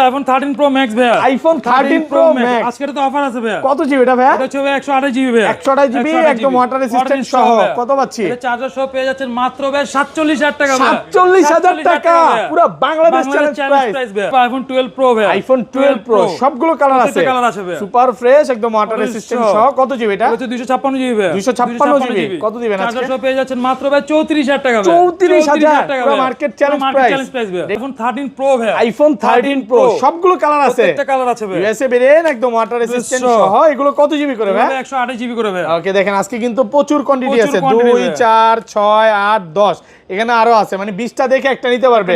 IPhone 13 pro max ভাই, iPhone 13 pro max আজকে তো অফার আছে ভাই। কত জিবি এটা ভাই? এটা হচ্ছে 128 জিবি ভাই, 128 জিবি একদম ওয়াটার রেজিস্ট্যান্ট সহ। কত পাচ্ছি? এটা চার্জার সহ পেয়ে যাচ্ছেন মাত্র ভাই 47000 টাকা ভাই, 47000 টাকা পুরো বাংলাদেশ চ্যালেঞ্জ প্রাইস ভাই। আইফোন 12 প্রো ভাই, আইফোন 12 প্রো সবগুলো কালার আছে, প্রত্যেকটা কালার আছে ভাই, সুপার ফ্রেশ একদম ওয়াটার রেজিস্ট্যান্ট সহ। কত জিবি এটা? হচ্ছে 256 জিবি ভাই, 256 জিবি। কত দিবেন আজকে? চার্জার সহ পেয়ে যাচ্ছেন মাত্র ভাই 34000 টাকা ভাই, 34000 টাকা পুরো মার্কেট চ্যালেঞ্জ প্রাইস ভাই। আইফোন 13 প্রো ভাই, আইফোন 13 প্রো সবগুলো কালার আছে, প্রত্যেকটা কালার আছে ভাই, ইউএসএ ভেরিয়েন্ট একদম ওয়াটার রেজিস্ট্যান্ট সহ। এগুলো কত জিবি করে ভাই? 128 জিবি করে ভাই। ওকে, দেখেন আজকে কিন্তু প্রচুর কোয়ান্টিটি আছে, 2 4 6 8 10 এখানে আরো আছে, মানে 20টা দেখে একটা নিতে পারবে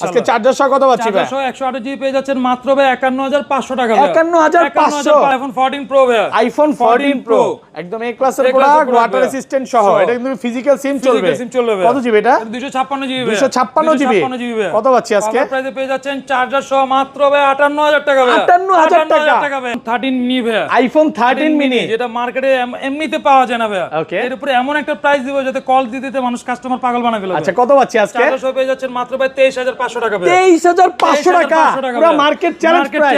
আজকে। চার্জার সহ কত পাচ্ছি ভাই? চার্জার সহ 128 জিবি পেয়ে যাচ্ছেন মাত্র ভাই 51500 টাকা ভাই, 51500। আইফোন 14 প্রো ভাই, আইফোন 14 প্রো একদম এ ক্লাসের প্রোডাক্ট, ওয়াটার রেজিস্ট্যান্ট সহ। এটা কিন্তু ফিজিক্যাল সিম চলবে। কত জিবি এটা? 256 জিবি, 256 জিবি। কত পাচ্ছি আজকে? প্রাইসে পেয়ে যাচ্ছেন চার্জার সহ মাত্র ভাই 58000 টাকা ভাই, 58000 টাকা ভাই। 13 মিনি ভাই, আইফোন 13 মিনি যেটা মার্কেটে এমনিতে পাওয়া যায় না ভাই। ওকে, এর উপরে এমন একটা প্রাইস দিব যাতে কল দিতে দিতে মানুষ কাস্টমার পাগল বানাবে। আচ্ছা, কত পাচ্ছি আজকে? চার্জার সহ পেয়ে যাচ্ছেন মাত্র ভাই 23500 টাকা ভাই, 23500 টাকা পুরো market challenge price.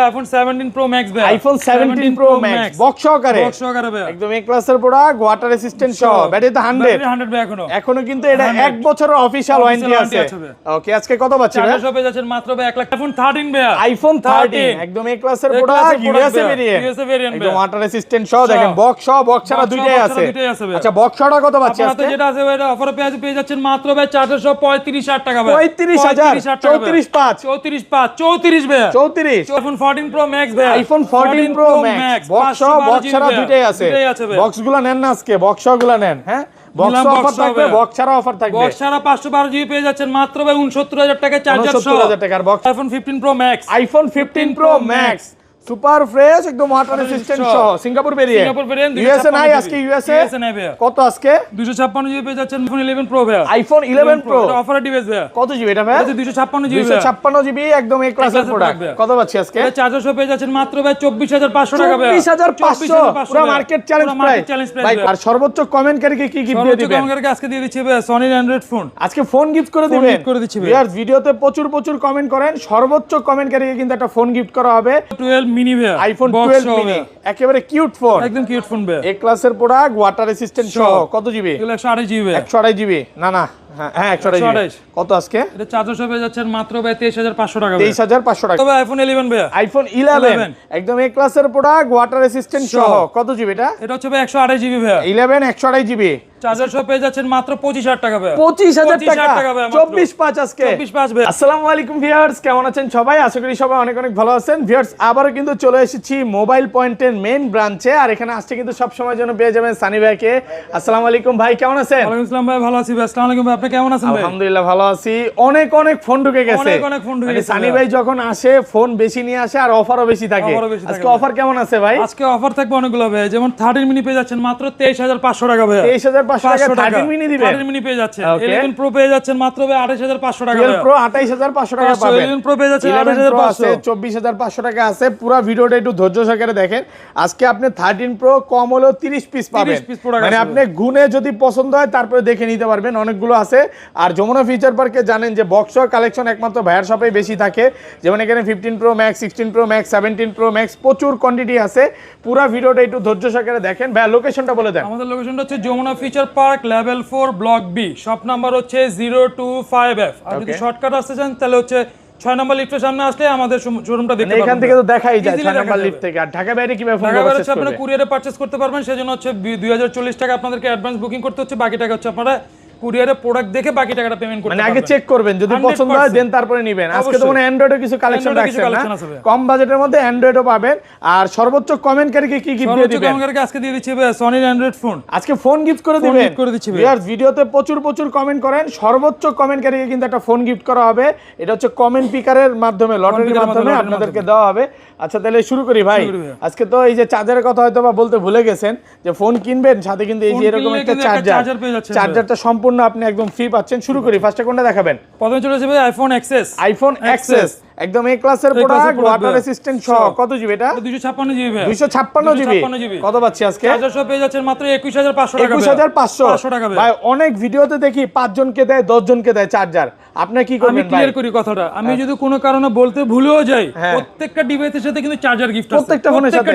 IPhone 17 pro max ভাই, আইফোন 17 প্রো ম্যাক্স বক্স সহকারে ভাই, একদম এ ক্লাসের প্রোডাক্ট, ওয়াটার রেজিস্ট্যান্ট সহ। ব্যাটারি তো 100 ভাই, এখনো কিন্তু এটা 1 বছরের অফিশিয়াল ওয়ারেন্টি আছে। ওকে, আজকে কত পাচ্ছি ভাই? চার্জার সহ পেয়ে যাচ্ছেন মাত্র ভাই 1 লাখ। আইফোন 13 ভাই, আইফোন 13 একদম এ ক্লাসের প্রোডাক্ট, ইউএসএ ভেরিয়েন্ট একদম ওয়াটার রেজিস্ট্যান্ট সহ। দেখেন বক্স সহ, বক্স ছাড়া দুইটাই আছে। আচ্ছা, বক্স ছাড়া কত পাচ্ছি আজকে? যেটা আছে ভাই অফারে পেয়ে যাচ্ছেন মাত্র ভাই চার্জার সহ 35000 টাকা ভাই, 35000 345 34 ভাই, 34। আইফোন 14 প্রো ম্যাক্স ভাই, আইফোন 14 প্রো ম্যাক্স বক্স সহ, বক্স ছাড়া দুইটাই আছে। বক্সগুলো নেন না আজকে, বক্স সহগুলো নেন। হ্যাঁ, বক্স অফার থাকবে, বক্স ছাড়া অফার থাকবে। বক্স ছাড়া 512 জিবি পেয়ে যাচ্ছেন মাত্র ভাই 69000 টাকা চার্জার সহ, 69000 টাকার box. IPhone 15 pro max, iPhone 15 pro max super fresh একদম ওয়াটার রেজিস্ট্যান্ট সহ। সিঙ্গাপুর ভেরিয়েন্ট, ইউএসএ নাই আজকে। ইউএসএ নাই ভাই, কত আজকে? 256 জিবি পেয়ে যাচ্ছেন আইফোন 11 প্রো ভাই, আইফোন 11 প্রো অফারে ডিভাইস ভাই। কত জিবি এটা ভাই? 256 জিবি, 256 জিবি একদম এই ক্লাসের প্রোডাক্ট। কত পাচ্ছি আজকে? চার্জার সহ পেয়ে যাচ্ছেন মাত্র ভাই 24500 টাকা ভাই, 24500 পুরো মার্কেট চ্যালেঞ্জ প্রাইস ভাই। আর সর্বোচ্চ কমেন্টকারীকে কি গিফট দিয়ে দিবেন? কমেন্টকারীকে আজকে দিয়ে দিচ্ছি ভাই সনির অ্যান্ড্রয়েড ফোন, আজকে ফোন গিফট করে দিবেন। করে দিচ্ছি ভাই। ভিউয়ার্স, ভিডিওতে প্রচুর কমেন্ট করেন, সর্বোচ্চ কমেন্টকারীকে কিন্তু একটা ফোন গিফট করা হবে। 12 মিনি ভাই, আইফোন 12 মিনি একেবারে কিউট ফোন, একদম কিউট ফোন ভাই, এ ক্লাসের প্রোডাক্ট, ওয়াটার রেজিস্ট্যান্ট সহ। কত জিবি? 128 জিবি ভাই, 128 জিবি। না না, হ্যাঁ 128 জিবি। কত আজকে? এটা চার্জার সহ পেয়ে যাচ্ছেন মাত্র ভাই 23500 টাকা ভাই, 23500 টাকা। তবে আইফোন 11 ভাই, আইফোন 11 একদম এ ক্লাসের প্রোডাক্ট, ওয়াটার রেজিস্ট্যান্ট সহ। কত জিবি এটা? এটা হচ্ছে ভাই 128 জিবি ভাই, 11 128 জিবি। চার্জার সহ পেয়ে যাচ্ছেন মাত্র 25000 টাকা ভাই, 25000 টাকা ভাই, 24/5 আজকে 24/5 ভাই। আসসালামু আলাইকুম ভিউয়ার্স, কেমন আছেন সবাই? আশা করি সবাই অনেক ভালো আছেন। ভিউয়ার্স, আবারও কিন্তু চলে এসেছি মোবাইল পয়েন্টের মেইন ব্রাঞ্চে, আর এখানে আসছে কিন্তু সব সময় জন্য পেয়ে যাবেন সানি ভাইকে। আসসালামু আলাইকুম ভাই, কেমন আছেন? ওয়ালাইকুম আসসালাম ভাই, ভালো আছি ভাই। আসসালামু আলাইকুম ভাই, আপনি কেমন আছেন ভাই? আলহামদুলিল্লাহ ভালো আছি। অনেক ফোন ঢুকে গেছে, অনেক ফোন ঢুকে মানে গেছে। সানি ভাই যখন আসে ফোন বেশি নিয়ে আসে আর অফারও বেশি থাকে। আজকে অফার কেমন আছে ভাই? আজকে অফার থাকবে অনেকগুলো ভাই, যেমন 13 মিনি পেয়ে যাচ্ছেন মাত্র 23500 টাকা ভাই, 23500 টাকা 13 মিনি দিবেন। 13 মিনি পেয়ে যাচ্ছেন। 11 প্রো পেয়ে যাচ্ছেন মাত্র ভাই 28500 টাকা ভাই, 12 প্রো 28500 টাকা পাবেন। 11 প্রো পেয়ে যাচ্ছেন 28500, 24500 টাকা আছে। পুরো ভিডিওটা একটু ধৈর্য সহকারে দেখেন। আজকে আপনি 13 প্রো কম হলেও 30 পিস পাবেন, মানে আপনি গুনে যদি পছন্দ হয় তারপরে দেখে নিতে পারবেন, অনেকগুলো আছে। আর যমুনা ফিচার পার্কে জানেন যে বক্স কালেকশন একমাত্র ভাইয়ার শপেই বেশি থাকে, যেমন এখানে 15 pro max, 16 pro max, 17 pro max প্রচুর কোয়ান্টিটি আছে। পুরো ভিডিওটা একটু ধৈর্য সহকারে দেখেন। ভাই লোকেশনটা বলে দেন। আমাদের লোকেশনটা হচ্ছে Jamuna future park level 4 block B, shop number হচ্ছে 025F। আর যদি শর্টকাট আসতে চান তাহলে হচ্ছে 6 নম্বর লিফটের সামনে আসলে আমাদের শোরুমটা দেখতে পাবেন। এখান থেকে তো দেখাই যায় 6 নম্বর লিফট থেকে। আর ঢাকা বাইরে কিভাবে ফোন পারচেজ করবেন? আপনারা কুরিয়ারে পারচেজ করতে পারবেন, সেজন্য হচ্ছে 2040 টাকা আপনাদেরকে অ্যাডভান্স বুকিং করতে হচ্ছে, বাকি টাকা হচ্ছে আপনারা কুরিয়ারে প্রোডাক্ট দেখে বাকি টাকাটা পেমেন্ট করতে মানে পারবেন। আগে চেক করবেন, যদি পছন্দ হয় দেন তারপরে নেবেন। আজকে তো মানে অ্যান্ড্রয়েডের কিছু কালেকশন রাখছেন না, কম বাজেটের মধ্যে অ্যান্ড্রয়েডও পাবেন। আর সর্বোচ্চ কমেন্টকারীকে কি গিফট দিয়ে দিবেন? কমেন্টকারীকে আজকে দিয়ে দিচ্ছি ভাই সনির অ্যান্ড্রয়েড ফোন, আজকে ফোন গিফট করে দিবেন। করে দিচ্ছি ভাই। ভিউয়ার্স, ভিডিওতে প্রচুর কমেন্ট করেন, সর্বোচ্চ কমেন্টকারীকে কিন্তু একটা ফোন গিফট করা হবে। এটা হচ্ছে কমেন্ট পিকারের মাধ্যমে, লটারির মাধ্যমে আপনাদেরকে দেওয়া হবে। আচ্ছা তাহলে শুরু করি ভাই। আজকে তো এই যে চার্জারের কথা হয়তো বা বলতে ভুলে গেছেন, যে ফোন কিনবেন সাথে কিন্তু এই যে এরকম একটা চার্জার, চার্জারটা সম্পূর্ণ আপনি একদম ফ্রি পাচ্ছেন। শুরু করি, ফার্স্টে কোনটা দেখাবেন? প্রথমে চলে যাবে আইফোন এক্সএস। আইফোন এক্সএস একদম এ ক্লাসের প্রোডাক্ট, ওয়াটার রেসিস্ট্যান্ট সহ। কত জিবি এটা? 256 জিবি ভাই। 256 জিবি। কত পাচ্ছি আজকে? চার্জার সহ পেয়ে যাচ্ছেন মাত্র 21500 টাকা। 21500 টাকা ভাই। অনেক ভিডিওতে দেখি 5 জনকে দেয় 10 জনকে দেয় চার্জার, আপনি কি করবেন ভাই? আমি ক্লিয়ার করি কথাটা, আমি যদি কোনো কারণে বলতে ভুলেও যাই, প্রত্যেকটা ডিভাইসের সাথে কিন্তু চার্জার গিফট আছে। প্রত্যেকটা ফোনের সাথে,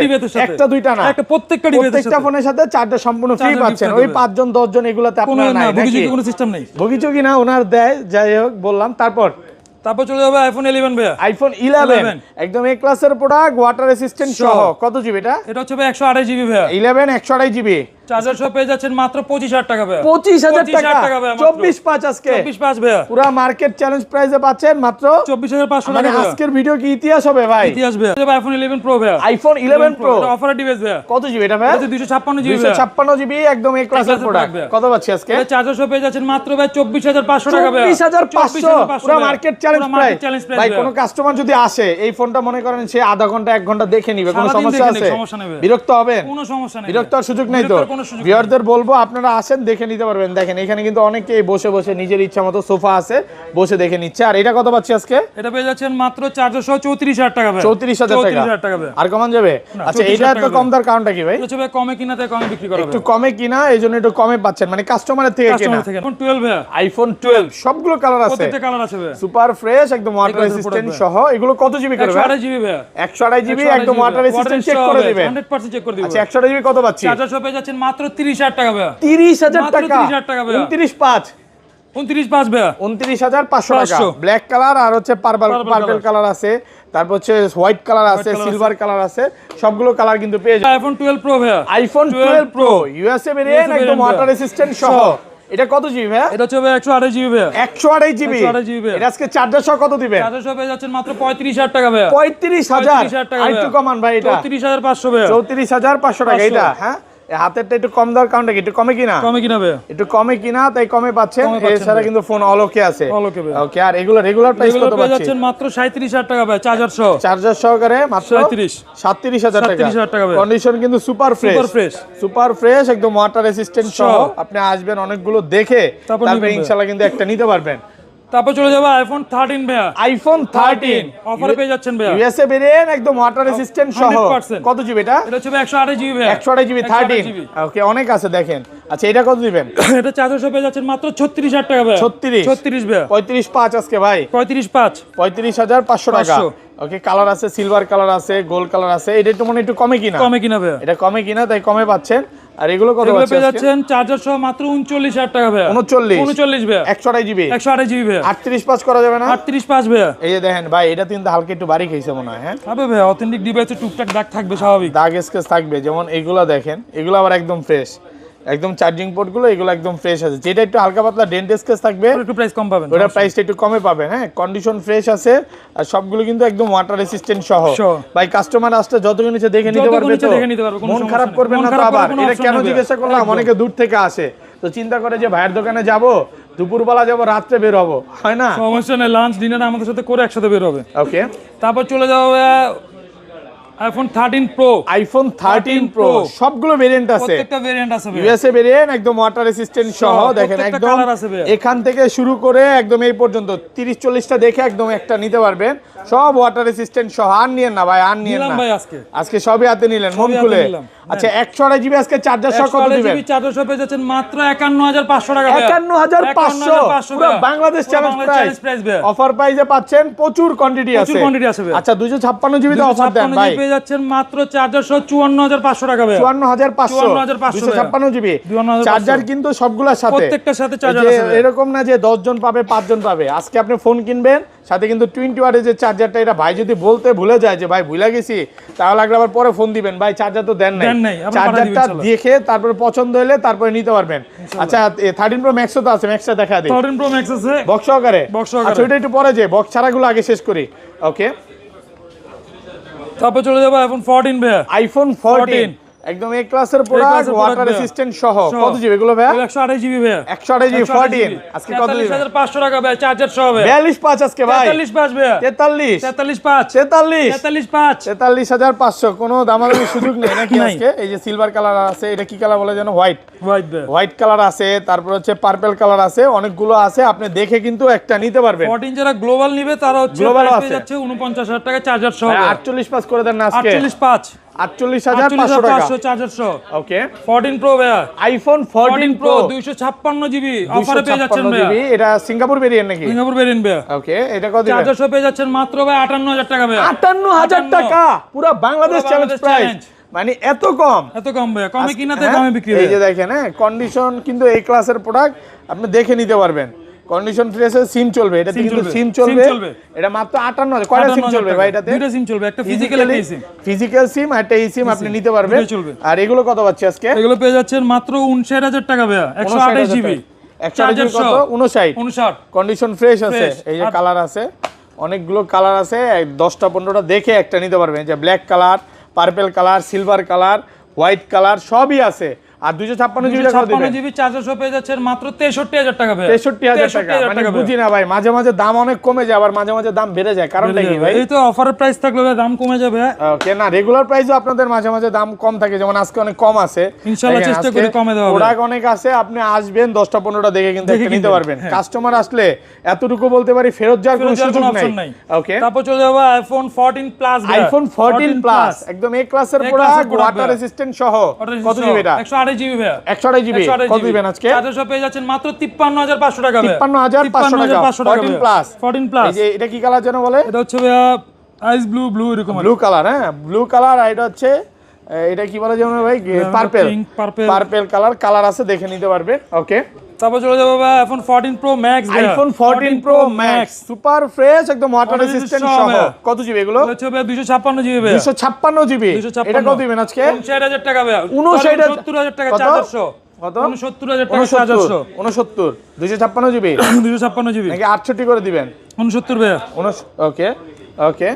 একটা দুইটা না, প্রত্যেকটা ডিভাইসের সাথে, প্রত্যেকটা ফোনের সাথে চার্জার সম্পূর্ণ ফ্রি পাচ্ছেন। ওই 5 জন 10 জন এগুলাতে আপনার নাই নাকি? কোনো সিস্টেম নেই, ভোগিচোগি না ওনার দেয়। যাই হোক বললাম। তারপর চলে যাবে আইফোন 11 ভাই। আইফোন 11 একদম এ ক্লাসের প্রোডাক্ট, ওয়াটার রেসিস্ট্যান্ট সহ। কত জিবি এটা? এটা হচ্ছে 128 জিবি ভাই। 11 128 জিবি। চার্জার সহ পেয়ে যাচ্ছেন মাত্র 25000 টাকা ভাই। 25000 টাকা। 24/5 আজকে 24/5 ভাই। পুরো মার্কেট চ্যালেঞ্জ প্রাইসে পাচ্ছেন মাত্র 24500 মানে টাকা। আজকের ভিডিও কি ইতিহাস হবে ভাই? ইতিহাস ভাই। এটা আইফোন 11 প্রো ভাই। আইফোন 11 প্রো এটা অফার ডিভাইস ভাই। কত জিবি এটা ভাই? এটা 256 জিবি। 256 জিবি একদম এ ক্লাসের প্রোডাক্ট। কত পাচ্ছি আজকে? এটা চার্জার সহ পেয়ে যাচ্ছেন মাত্র ভাই 24500 টাকা ভাই। 24500 পুরো মার্কেট চ্যালেঞ্জ প্রাইস ভাই। কোন কাস্টমার যদি আসে এই ফোনটা মনে করেন সে আধা ঘন্টা 1 ঘন্টা দেখে নিবে, কোনো সমস্যা আছে? বিরক্ত হবেন? কোনো সমস্যা নেই, বিরক্ত হওয়ার সুযোগ নেই তো। ভিউয়ারদের বলবো আপনারা আসেন, দেখে নিতে পারবেন। দেখেন এখানে কিন্তু অনেকেই বসে বসে নিজের ইচ্ছা মতো সোফা আছে, বসে দেখে নিচ্ছে। আর এটা কত পাচ্ছি আজকে? এটা পেয়ে যাচ্ছেন মাত্র চার্জার সহ 34000 টাকা ভাই। 34000 টাকা ভাই। আর কমান যাবে? আচ্ছা এটা তো কম দার কারণটা কি ভাই? হচ্ছে ভাই কমে কিনাতে কমে বিক্রি করা, একটু কমে কিনা এইজন্য একটু কমে পাচ্ছেন, মানে কাস্টমারের থেকে কিনা। আইফোন 12 ভাই। আইফোন 12 সবগুলো কালার আছে, প্রত্যেকটা কালার আছে ভাই। সুপার ফ্রেশ একদম ওয়াটার রেসিস্ট্যান্ট সহ। এগুলো কত জিবি করে ভাই? 128 জিবি ভাই। 128 জিবি একদম ওয়াটার রেসিস্ট্যান্ট চেক করে দিবেন। 100% চেক করে দিবেন। আচ্ছা 128 জিবি কত পাচ্ছি? চার্জার সহ পেয়ে যাচ্ছেন মাত্র 30000 টাকা ভাই। 30000 টাকা। 30000 টাকা ভাই। 29.5 29.5 ভাই। 29500 টাকা। ব্ল্যাক কালার আর হচ্ছে পার্পল কালার আছে, তারপর হচ্ছে হোয়াইট কালার আছে, সিলভার কালার আছে, সবগুলো কালার কিন্তু পেয়ে যাবেন। আইফোন 12 প্রো ভাই। আইফোন 12 প্রো ইউএসএ ভেরিয়েন্ট একদম ওয়াটার রেসিস্ট্যান্ট সহ। এটা কত জিবি ভাই? এটা হচ্ছে 128 জিবি ভাই। 128 জিবি। এটা আজকে চার্জার সহ কত দিবেন? চার্জার সহ পেয়ে যাচ্ছেন মাত্র 35000 টাকা ভাই। 35000 টাকা। আর একটু কমান ভাই। এটা 34500 ভাই। 34500 টাকা। এটা হ্যাঁ হাতেরটা একটু কম দেওয়ার কারণটা কি? একটু কমে কিনা? কমে কিনা ভাই। একটু কমে কিনা তাই কমে পাচ্ছেন। এছাড়া কিন্তু ফোন অলোকে আছে। অলোকে ভাই। ওকে। আর এগুলো রেগুলার প্রাইস কত পেয়ে পাচ্ছেন? যাচ্ছেন মাত্র 37000 টাকা ভাই চার্জার সহ। চার্জার সহকারে মাত্র 37000 টাকা। 37000 টাকা ভাই। কন্ডিশন কিন্তু সুপার ফ্রেশ, সুপার ফ্রেশ একদম ওয়াটার রেসিস্ট্যান্ট সহ। আপনি আসবেন অনেকগুলো দেখে, তারপরে ইনশাআল্লাহ কিন্তু একটা নিতে পারবেন। তারপর চলে যাবে আইফোন 13 ভাই। আইফোন 13 অফারে পেয়ে যাচ্ছেন ভাই। ইউএসএ ভেরিয়েন্ট একদম ওয়াটার রেসিস্ট্যান্ট সহ। কত জিবি এটা? এটা হচ্ছে 128 জিবি ভাই। 128 জিবি 13। ওকে অনেক আছে দেখেন। আচ্ছা এটা কত দিবেন? এটা চার্জার সহ পেয়ে যাচ্ছেন মাত্র 36000 টাকা ভাই। 36 ভাই। 35.5 আজকে ভাই। 35500 টাকা। ওকে কালার আছে, সিলভার কালার আছে, গোল্ড কালার আছে। এটা একটু মনে একটু কমে কিনা? কমে কিনা ভাই। এটা কমে কিনা তাই কমে পাচ্ছেন। আর এগুলো কত পাচ্ছেন? পেয়ে যাচ্ছেন চার্জার সহ মাত্র 39000 টাকা ভাই। 39 ভাই। 128 জিবি। 128 জিবি ভাই। 38.5 করা যাবে না? 38.5 ভাই। এই যে দেখেন ভাই, এটা কিন্তু হালকা একটু বাড়ি খাইছে মনে হয়। হ্যাঁ হবে ভাই, অথেন্টিক ডিভাইসে টুকটাক দাগ থাকবে স্বাভাবিক। দাগ স্কেচ থাকবে, যেমন এগুলো দেখেন, এগুলো আবার একদম ফ্রেশ, একদম চার্জিং পোর্ট গুলো এগুলো একদম ফ্রেশ আছে। যেটা একটু হালকা পাতলা ডেন্ট স্কেচ থাকবে একটু প্রাইস কম পাবেন, ওটা প্রাইসটা একটু কমে পাবেন। হ্যাঁ কন্ডিশন ফ্রেশ আছে আর সবগুলো কিন্তু একদম ওয়াটার রেসিস্ট্যান্ট সহ। ভাই কাস্টমার আসলে যতগুলো নিচে দেখে নিতে পারবে তো, মন খারাপ করবেন না তো। আবার এটা কেন জিজ্ঞাসা করলাম, অনেকে দূর থেকে আসে তো চিন্তা করে যে ভাইয়ের দোকানে যাব, দুপুরবেলা যাব, রাত্রে বের হবো, হয় না? সমস্যা নেই, লাঞ্চ ডিনার আমাদের সাথে করে একসাথে বের হবে। ওকে। তারপর চলে যাবো আইফোন 13 প্রো। আইফোন 13 প্রো সবগুলো ভেরিয়েন্ট আছে, প্রত্যেকটা ভেরিয়েন্ট আছে ভাই। ইউএসএ ভেরিয়েন্ট একদম ওয়াটার রেসিস্ট্যান্ট সহ। দেখেন একদম এখান থেকে শুরু করে একদম এই পর্যন্ত 30-40টা দেখে একদম একটা নিতে পারবেন। সব ওয়াটার রেসিস্ট্যান্ট সহ। আর নিয়েন না ভাই, আর নিয়েন না ভাই। আজকে সবই হাতে নিলেন মন খুলে। আচ্ছা 128 জিবি আজকে চার্জার সহ কত দিবেন? 128 চার্জার সহ পেয়ে যাচ্ছেন মাত্র 51500 টাকা ভাই। 51500 পুরো বাংলাদেশ চ্যালেঞ্জ প্রাইস। অফার প্রাইসে পাচ্ছেন, প্রচুর কোয়ান্টিটি আছে। আচ্ছা 256 জিবি তে অফার দেন ভাই। পেয়ে যাচ্ছেন মাত্র চার্জার সহ 54500 টাকা ভাই। 54500 256 জিবি চার্জার কিন্তু সবগুলোর সাথে, প্রত্যেকটার সাথে চার্জার আছে। এরকম না যে 10 জন পাবে 5 জন পাবে। আজকে আপনি ফোন কিনবেন সাথে কিন্তু 20 ওয়াটের যে চার্জারটা, এটা ভাই যদি বলতে ভুলে যায় যে ভাই ভুলে গেছি, তাহলে আবার পরে ফোন দিবেন ভাই চার্জার তো দেন নাই। চার্জারটা দেখে তারপরে পছন্দ হলে তারপরে নিতে পারবেন। আচ্ছা 13 প্রো ম্যাক্সও তো আছে, ম্যাক্সটা দেখা দিই। 13 প্রো ম্যাক্স আছে বক্স সহকারে। আচ্ছা ওটা একটু পরে, যে বক্স ছাড়াগুলো আগে শেষ করি। ওকে। তারপর চলে যাবো আইফোন 14 ভাই। আইফোন 14 একদম এ ক্লাসের প্রোডাক্ট, ওয়াটার রেসিস্ট্যান্ট সহ। কত জিবি এগুলো ভাই? 128 জিবি ভাই, 128 জিবি 14। আজকে কত দিবেন? 43500 টাকা ভাই, চার্জার সহ ভাই। 42500 আজকে ভাই, 43500 ভাই, 43500 43500 কোনো দামাদামি সুযোগ নেই নাকি আজকে? এই যে সিলভার কালার আছে, এটা কি কালার বলে জানো? হোয়াইট হোয়াইট কালার আছে, তারপর হচ্ছে পার্পল কালার আছে, অনেকগুলো আছে, আপনি দেখে কিন্তু একটা নিতে পারবেন। 14 যারা গ্লোবাল নিবে তারা হচ্ছে গ্লোবাল পেয়ে যাচ্ছে 49000 টাকা চার্জার সহ। 48 পাস করে দেন না আজকে? 48500 টাকা চার্জার সহ। ওকে 14 প্রো ভাই, আইফোন 14 প্রো 256 জিবি অফারে পেয়ে যাচ্ছেন ভাই। এটা সিঙ্গাপুর ভেরিয়েন্ট নাকি? সিঙ্গাপুর ভেরিয়েন্ট ভাই। ওকে এটা কত দিবেন? চার্জার সহ পেয়ে যাচ্ছেন মাত্র ভাই 58000 টাকা ভাই। 58000 টাকা পুরো বাংলাদেশ চ্যালেঞ্জ প্রাইস, মানে এত কম ভাই, কমে কিনাতে কমে বিক্রি হয়। এই যে দেখেন, হ্যাঁ কন্ডিশন কিন্তু এই ক্লাসের প্রোডাক্ট আপনি দেখে নিতে পারবেন। কন্ডিশন ফ্রেশে সিম চলবে, এটা কিন্তু সিম চলবে। এটা মাত্র 58000। কয়টা সিম চলবে ভাই এটাতে? দুইটা সিম চলবে, একটা ফিজিক্যাল একটা সিম। ফিজিক্যাল সিম আর একটা সিম আপনি নিতে পারবেন। আর এগুলো কত পাচ্ছি আজকে? এগুলো পেয়ে যাচ্ছেন মাত্র 59000 টাকা ভাই, 128 জিবি। 128 জিবি কত? 59। কন্ডিশন ফ্রেশ আছে, এই যে কালার আছে, অনেকগুলো কালার আছে, 10টা 15টা দেখে একটা নিতে পারবেন। যে black colour, purple colour, silver colour, white colour সবই আছে। আর 256 জিবি টাকা দিবেন। 256 জিবি চার্জার সহ পেয়ে যাচ্ছেন মাত্র 63000 টাকা ভাই। 63000 টাকা, মানে বুঝি না ভাই, মাঝে মাঝে দাম অনেক কমে যায়, আবার মাঝে মাঝে দাম বেড়ে যায়, কারণটা কি ভাই? এই তো অফারের প্রাইস থাকলে ভাই দাম কমে যাবে। ওকে, না রেগুলার প্রাইসও আপনাদের মাঝে মাঝে দাম কম থাকে, যেমন আজকে অনেক কম আছে। ইনশাআল্লাহ চেষ্টা করি কমে দেওয়া হবে। প্রোডাক্ট অনেক আছে, আপনি আসবেন 10টা 15টা দেখে কিন্তু একটা নিতে পারবেন। কাস্টমার আসলে এতটুকু বলতে পারি, ফেরত যাওয়ার কোনো সুযোগ নাই। ওকে, তারপর চলে যাব আইফোন 14 প্লাস ভাই। আইফোন 14 প্লাস একদম এ ক্লাসের প্রোডাক্ট, ওয়াটার রেসিস্ট্যান্ট সহ। কত জিবি এটা? 128 জিবি ভাই, 128 জিবি। কত দিবেন আজকে? চার্জার সহ পেয়ে যাচ্ছেন মাত্র 53500 টাকা ভাই। 53500 টাকা 14 প্লাস। 14 প্লাস। এই যে এটা কি কালার যেন বলে? এটা হচ্ছে ভাই আইস ব্লু এরকম ব্লু কালার। হ্যাঁ ব্লু কালার। আর এটা হচ্ছে এটা কি বলে যেন ভাই? পার্পল কালার আছে, দেখে নিতে পারবেন। ওকে, তারপর চলে যাবো ভাই আইফোন 14 প্রো ম্যাক্স ভাই। IPhone 14 pro max super fresh, একদম ওয়াটার রেসিস্ট্যান্ট সহ। কত জিবি এগুলো? হচ্ছে ভাই 256 জিবি ভাই। 256 জিবি। এটা কত দিবেন আজকে? 59000 টাকা ভাই। 59000 টাকা চার্জার সহ। কত? 69000 টাকা চার্জার সহ। 69 256 জিবি 256 জিবি নাকি 68 করে দিবেন? 69 ভাই। ওকে ওকে।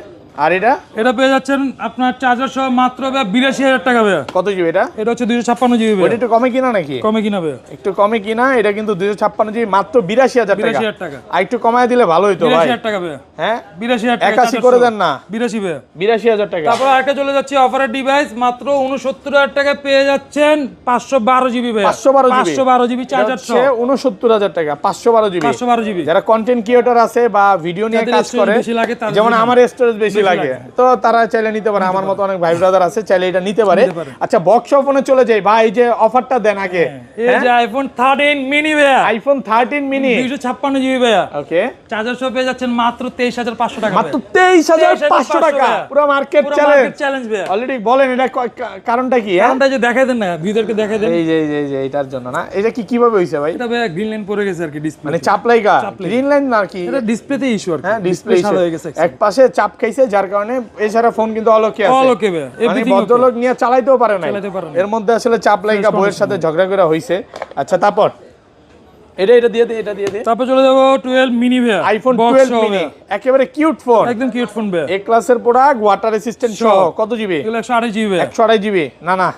আর এটা পেয়ে যাচ্ছেন আপনার চার্জার সহ মাত্র ভাই 82000 টাকা ভাই। কত জিবি এটা? এটা হচ্ছে 256 জিবি ভাই। ওটা একটু কমে কিনা নাকি? কমে কিনা ভাই, একটু কমে কিনা। এটা কিন্তু 256 জিবি মাত্র 82000 টাকা। আর একটু কমায় দিলে ভালো হতো ভাই। 82000 টাকা ভাই। হ্যাঁ 82000 টাকা 81 করে দেন না? 82 ভাই, 82000 টাকা। তারপর আরেকটা চলে যাচ্ছে অফারের ডিভাইস, মাত্র 69000 টাকা পেয়ে যাচ্ছেন 512 জিবি ভাই। 512 জিবি চার্জার সহ 69000 টাকা 512 জিবি। 512 জিবি। যারা কন্টেন্ট ক্রিয়েটর আছে বা ভিডিও নিয়ে কাজ করে, যেমন আমার স্টোরেজ বেশি লাগে, তো তারা চাইলে নিতে পারে। আমার মতো অনেক ভাই ব্রাদার আছে, চাইলে এটা নিতে পারে। আচ্ছা বক্স ফোনে চলে যাই ভাই, এই যে অফারটা দেন আগে। এই যে আইফোন 13 মিনি ভাই, আইফোন 13 মিনি 256 জিবি ভাই। ওকে, চার্জার সহ পেয়ে যাচ্ছেন মাত্র 23500 টাকা। মাত্র 23500 টাকা, পুরো মার্কেট চ্যালেঞ্জ ভাই। অলরেডি বলেন এটা কারণটা কি? কারণটা যে দেখাই দেন না, ভিউয়ারকে দেখাই দেন। এই যে এটার জন্য না? এটা কিভাবে হইছে ভাই? এটা ভাই গ্রিন লাইন পড়ে গেছে আর কি, ডিসপ্লে মানে চাপ লাগা, গ্রিন লাইন না কি? এটা ডিসপ্লেতে ইস্যু আর কি। হ্যাঁ ডিসপ্লে সাদা হয়ে গেছে, এক পাশে চাপ খাইছে, যার কারণে এছাড়া ফোন কিন্তু অলকে আছে। অলকে ভাই, মানে ভদ্রলোক নিয়ে চালাইতেও পারে না, এর মধ্যে আসলে চাপ লাগা বইয়ের সাথে ঝগড়া করে হইছে। আচ্ছা তারপর এটা দিয়ে দে। তারপর চলে যাব 12 মিনি ভাই, আইফোন 12 মিনি, একেবারে কিউট ফোন, একদম কিউট ফোন ভাই। এ ক্লাসের প্রোডাক্ট, ওয়াটার রেসিস্ট্যান্ট সহ। কত জিবি? এগুলো 128 জিবি ভাই। 128 জিবি না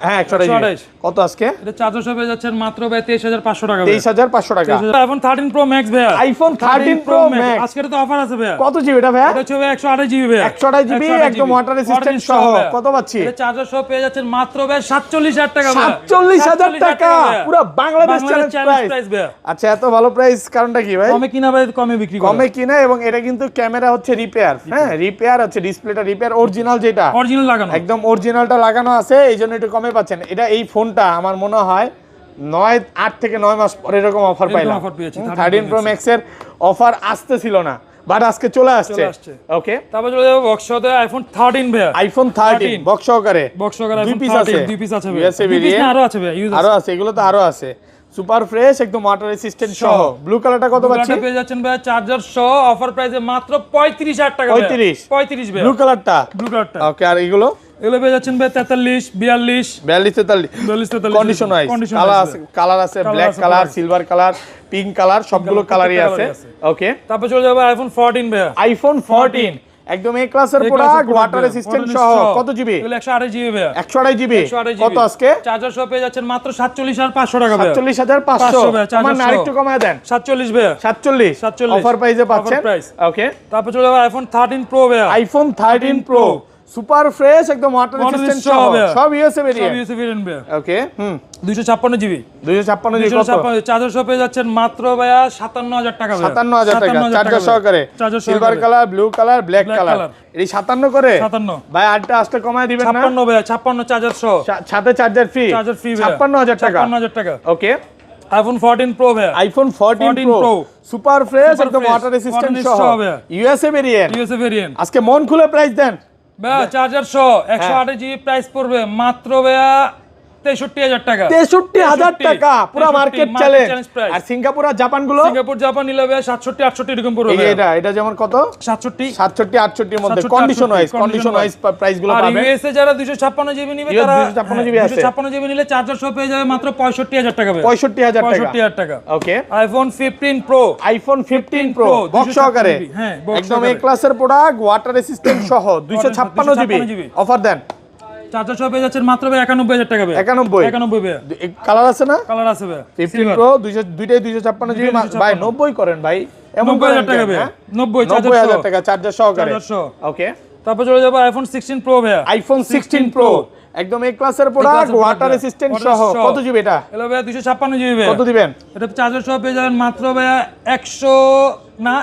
হ্যাঁ 128 জিবি। কত আজকে? এটা চার্জার সহ পেয়ে যাচ্ছেন মাত্র ভাই 23500 টাকা। 23500 টাকা। আইফোন 13 প্রো ম্যাক্স ভাই। আইফোন 13 প্রো ম্যাক্স আজকে তো অফার আছে ভাই। কত জিবি এটা ভাই? এটা হচ্ছে 128 জিবি ভাই। 128 জিবি একদম ওয়াটার রেসিস্ট্যান্ট সহ। কত পাচ্ছি? এটা চার্জার সহ পেয়ে যাচ্ছেন মাত্র ভাই 47000 টাকা ভাই। 47000 টাকা, পুরো বাংলাদেশ চ্যালেঞ্জ প্রাইস ভাই। আচ্ছা এত ভালো প্রাইস, কারণটা কি ভাই? কমে কিনা ভাই, কমে বিক্রি করে। কমে কিনা, এবং এটা কিন্তু ক্যামেরা হচ্ছে রিপেয়ার। হ্যাঁ রিপেয়ার হচ্ছে, ডিসপ্লেটা রিপেয়ার, অরিজিনাল যেটা অরিজিনাল লাগানো, একদম অরিজিনালটা লাগানো আছে, এইজন্য একটু কমে পাচ্ছেন। এটা এই ফোনটা আমার মনে হয় 8 থেকে 9 মাস পরে এরকম অফার পাইলাম। 13 প্রো ম্যাক্স এর অফার আসতে ছিল না, বাট আজকে চলে আসছে। ওকে, তারপর চলে যাব বক্স সহ আইফোন 13 ভাই। আইফোন 13 বক্স সহকারে দুই পিস আছে ভাই। আরো আছে ভাই, আরো আছে, এগুলো তো আরো আছে। সুপার ফ্রেশ, একদম ওয়াটার রেসিস্ট্যান্ট সহ। ব্লু কালারটা কত পাচ্ছি? পেয়ে যাচ্ছেন ভাই চার্জার সহ অফার প্রাইসে মাত্র 35000 টাকা। 35 ভাই ব্লু কালারটা। ওকে, আর এগুলো পেয়ে যাচ্ছেন ভাই 43 42 43 কন্ডিশন ওয়াইজ কালার আছে, black colour, silver colour, pink colour, সবগুলো কালারই আছে। ওকে, তারপর চলে যাবে আইফোন 14 ভাই। আইফোন 14 একদম এ ক্লাসের প্রোডাক্ট, ওয়াটার রেসিস্ট্যান্ট সহ। কত জিবি? এগুলো 128 জিবি ভাইয়া। 128 জিবি। কত আজকে? চার্জার সহ পেয়ে যাচ্ছেন মাত্র 47,500 টাকা ভাইয়া। 47,500 আমার না আরেকটু কমায় দেন। 47 ভাইয়া। 47 অফার প্রাইসে পাচ্ছেন। ওকে, তারপর চলে যাবে আইফোন 13 প্রো ভাইয়া। আইফোন 13 প্রো সুপার ফ্রেশ, একদম ওয়াটার রেসিস্ট্যান্ট সহ, সব ইউএসএ ভেরিয়েন্ট। সব ইউএসএ ভেরিয়েন্ট ভাইয়া। ওকে, 256 জিবি। 256 জিবি কত? চার্জার সহ পেয়ে যাচ্ছেন মাত্র ভাইয়া 57,000 টাকা ভাইয়া। 57,000 টাকা চার্জার সহকারে, silver colour, blue colour, black colour. এই 57 করে 57 ভাই, আটটা আসলে কমায় দিবেন না? 56 ভাইয়া, 56 চার্জার সহ, সাথে চার্জার ফ্রি। 56,000 টাকা। 56,000 টাকা। ওকে, আইফোন 14 প্রো ভাইয়া। আইফোন 14 প্রো সুপার ফ্রেশ, একদম ওয়াটার রেসিস্ট্যান্ট সহ, ইউএসএ ভেরিয়েন্ট। USA variant. আজকে মন খুলে প্রাইস দেন ভাইয়া। চার্জার সহ 128 জিবি প্রাইস পড়বে মাত্র ভাইয়া 63,000 টাকা। 63,000 টাকা পুরো মার্কেট চ্যালেঞ্জ। আর সিঙ্গাপুর আর জাপান গুলো? সিঙ্গাপুর জাপান নিলে ভাইয়া 67 68 এরকম পড়বে। এটা যেমন কত? 67 68 এর মধ্যে কন্ডিশন ওয়াইজ প্রাইস গুলো পাবেন। আর ইউএসএ যারা 256 জিবি নিবে তারা 256 জিবি আছে। 256 জিবি নিলে চার্জার সহ পেয়ে যাবে মাত্র 65,000 টাকা ভাইয়া। 65,000 টাকা। Okay, iPhone 15 pro. IPhone 15 pro box সহকারে, হ্যাঁ একদম এ ক্লাসের প্রোডাক্ট, ওয়াটার রেসিস্ট্যান্ট সহ, 256 জিবি অফার দেন। চার্জার সহ পেয়ে যাচ্ছেন মাত্র 91,000 টাকা ভাই। 91 ভাই। কালার আছে না? কালার আছে ভাই। 15 প্রো দুইটাই 256 জিবি ভাই। 90 করেন ভাই, এমন 90,000 টাকা ভাই। 90,000 টাকা চার্জার সহকারে। ওকে, তারপর চলে যাব আইফোন 16 প্রো ভাই। আইফোন 16 প্রো একদম এ ক্লাসের প্রোডাক্ট, ওয়াটার রেসিস্ট্যান্ট সহ। কত জিবি এটা? হলো ভাই 256 জিবি ভাই। কত দিবেন? এটা চার্জার সহ পেয়ে যাবেন মাত্র ভাই 100 না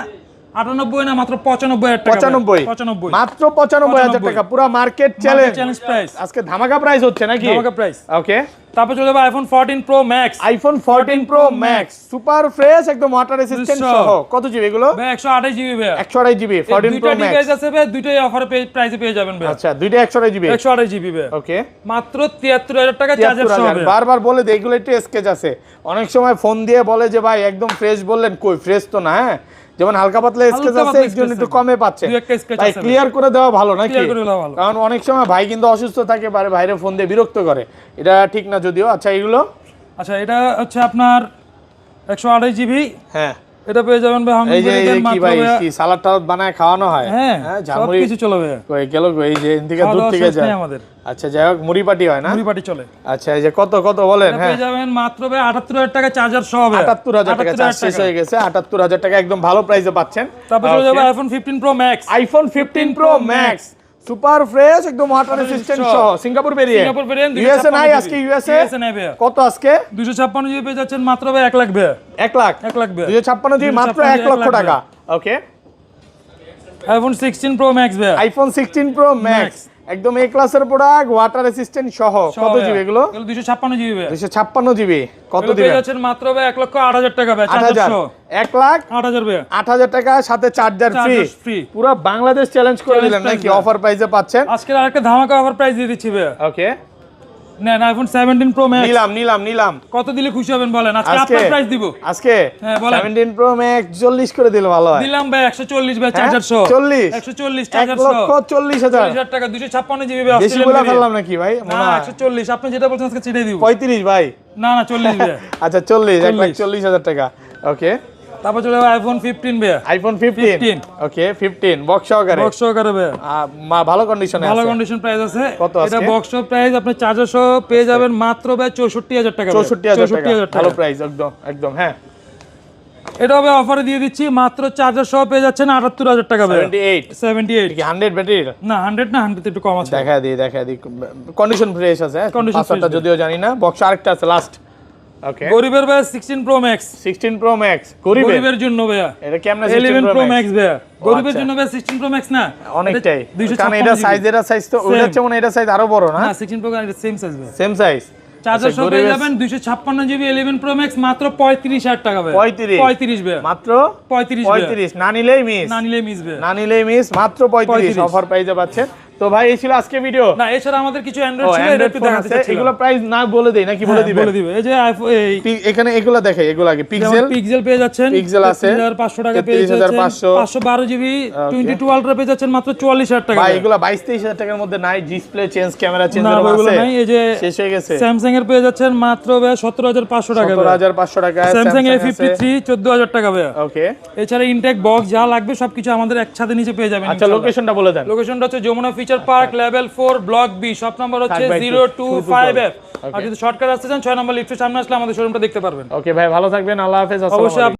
98 না মাত্র 95,000 টাকা। 95 মাত্র 95,000 টাকা পুরো মার্কেট চ্যালেঞ্জ প্রাইস। আজকে ধামাকা প্রাইস হচ্ছে নাকি? ধামাকা প্রাইস। ওকে, তারপর চলে যাবে iPhone 14 pro max. IPhone 14 pro max super fresh, একদম ওয়াটার রেসিস্ট্যান্ট সহ। কত জিবি এগুলো? ভাই 128 জিবি ভাই। 128 জিবি 14 প্রো ম্যাক্স। ডিভাইস আছে ভাই, দুইটাই অফারে প্রাইসে পেয়ে যাবেন ভাই। আচ্ছা, দুইটা 128 জিবি। 128 জিবি ভাই। ওকে, মাত্র 73,000 টাকা চার্জার সহ। বারবার বলে দেই এগুলো একটু স্কেচ আছে। অনেক সময় ফোন দিয়ে বলে যে ভাই একদম ফ্রেশ বললেন, কই ফ্রেশ তো না। হ্যাঁ, যেমন হালকা পাতলা স্কেচ আছে, এর জন্য একটু কমে পাচ্ছে। ভাই ক্লিয়ার করে দেওয়া ভালো নাকি? কারণ অনেক সময় ভাই কিন্তু অসুস্থ থাকে, বাইরে ফোন দিয়ে বিরক্ত করে, এটা ঠিক না যদিও। আচ্ছা এগুলো? আচ্ছা এটা হচ্ছে আপনার 128 জিবি। হ্যাঁ, এটা পেয়ে যাবেন ভাই। এই যে কি ভাই, কি সালাদ টালাদ বানায় খাওয়ানো হয়? হ্যাঁ, সব কিছু চলে ভাই। কই গেল, এই যে এদিকে দূর থেকে যায় আমাদের। আচ্ছা, যাই হোক, মুড়ি পাটি হয় না? মুড়ি পাটি চলে। আচ্ছা, এই যে কত বলেন? হ্যাঁ, পেয়ে যাবেন মাত্র ভাই 78,000 টাকা চার্জার সহ। 78,000 টাকা চার্জ শেষ হয়ে গেছে। 78,000 টাকা একদম ভালো প্রাইসে পাচ্ছেন। তারপর চলে যাবে iPhone 15 pro max. IPhone 15 pro max super fresh, একদম ওয়াটার রেসিস্ট্যান্ট সহ, সিঙ্গাপুর ভেরিয়েন্ট। ইউএসএ নাই আজকে? ইউএসএ নাই ভাই। কত আজকে? 256 জিবি পেয়ে যাচ্ছেন মাত্র ভাই 1 লাখ ভাই। 1 লাখ 256 জিবি মাত্র 1 লক্ষ টাকা। ওকে, আইফোন 16 প্রো ম্যাক্স ভাই। আইফোন 16 প্রো ম্যাক্স একদম এ ক্লাসের প্রোডাক্ট, ওয়াটার রেসিস্ট্যান্ট সহ। কত জিবি এগুলো? 256 জিবি ভাই। 256 জিবি কত দিবেন? পেয়ে যাচ্ছেন মাত্র ভাই 1,08,000 টাকা ভাই চার্জার সহ। 1,08,000 ভাই। 8,000 টাকা সাথে চার্জার ফ্রি। পুরো বাংলাদেশ চ্যালেঞ্জ করে দিলেন নাকি? অফার প্রাইসে পাচ্ছেন। আজকে আরেকটা ধামাকা অফার প্রাইস দিয়ে দিচ্ছি ভাই। ওকে, নেন আইফোন 17 প্রো ম্যাক্স। নিলাম। কত দিলে খুশি হবেন বলেন? আজকে আপনার প্রাইস দিব। আজকে হ্যাঁ বলেন। 17 প্রো ম্যাক্স 40 করে দিলে ভালো হয়। দিলাম ভাই 140 ভাই চার্জার সহ। 140 চার্জার সহ। 1,40,000 টাকা 256 জিবি ভাই। বেশি বলে ফেললাম নাকি ভাই? না 140, আপনি যেটা বলছেন আজকে ছেড়ে দিব। 35 ভাই। না 40 ভাই। আচ্ছা 40, 1,40,000 টাকা। ওকে, তারপর চলে যাবে আইফোন 15 ভাই। আইফোন 15 ওকে, 15 বক্স সহকারে ভাই। ভালো কন্ডিশনে আছে, ভালো কন্ডিশন প্রাইস আছে। কত আছে? এটা বক্স প্রাইস আপনি চার্জার সহ পেয়ে যাবেন মাত্র ভাই 64,000 টাকা। 64,000 টাকা ভালো প্রাইস একদম। হ্যাঁ, এটা হবে অফারে দিয়ে দিচ্ছি মাত্র চার্জার সহ পেয়ে যাচ্ছেন 78,000 টাকা ভাই। 78 কি 100 ব্যাটারি? না 100 না, 100 একটু কম আছে। দেখা দিই কন্ডিশন ফ্রেশ আছে। পাঁচটা যদিও জানি না। বক্স আরেকটা আছে লাস্ট। ওকে, গরিবের ভাই 16 প্রো ম্যাক্স। 16 প্রো ম্যাক্স গরিবের জন্য ভাইয়া। এটা কেমনে? 11 প্রো ম্যাক্স ভাইয়া। গরিবের জন্য ভাই 16 প্রো ম্যাক্স না অনেকটাই, কারণ এটা সাইজ তো ওইটা হচ্ছে মনে, এটা সাইজ আরো বড় না? না 16 প্রো এটা সেম সাইজ ভাই। Same size. চার্জার সহ পেয়ে যাবেন 256 জিবি 11 প্রো ম্যাক্স মাত্র 35,000 টাকা ভাই। 35 ভাই মাত্র 35 না নিলেই মিস ভাই। মাত্র 35 অফার প্রাইসে পাচ্ছেন। তো ভাই এই ছিল আজকে ভিডিও। না এছাড়া আমাদের কিছু অ্যান্ড্রয়েড ছিল, এটা একটু দেখাতে চাচ্ছিলাম। এগুলো প্রাইস না বলে দেই নাকি বলে দিবেন? বলে দিবে। এই যে এখানে এগুলো দেখে, এগুলো আগে পিক্সেল পেয়ে যাচ্ছেন, পিক্সেল আছে 3500 টাকা পেয়ে যাচ্ছেন, 512 জিবি 22 আলট্রা পেয়ে যাচ্ছেন মাত্র 44000 টাকা। ভাই এগুলো 22-23000 টাকার মধ্যে নাই, ডিসপ্লে চেঞ্জ, ক্যামেরা চেঞ্জ না এরকম এগুলো আছে, নাই। এই যে শেষ হয়ে গেছে। স্যামসাং এর পেয়ে যাচ্ছেন মাত্র 17500 টাকা, 17500 টাকা। স্যামসাং A53 14000 টাকা ভাইয়া। ওকে, এছাড়া ইনটেক বক্স যা লাগবে সবকিছু আমাদের একসাথে নিচে পেয়ে যাবেন। আচ্ছা লোকেশনটা বলে দেন। লোকেশনটা হচ্ছে Jamuna future park level 4 block B, shop number হচ্ছে 025F। আর যদি শর্টকাট আসতে চান 6 নম্বর লিফটের সামনে আসলে আমাদের শোরুমটা দেখতে পারবেন। ওকে ভাই, ভালো থাকবেন, আল্লাহ হাফেজ, আসসালামু আলাইকুম।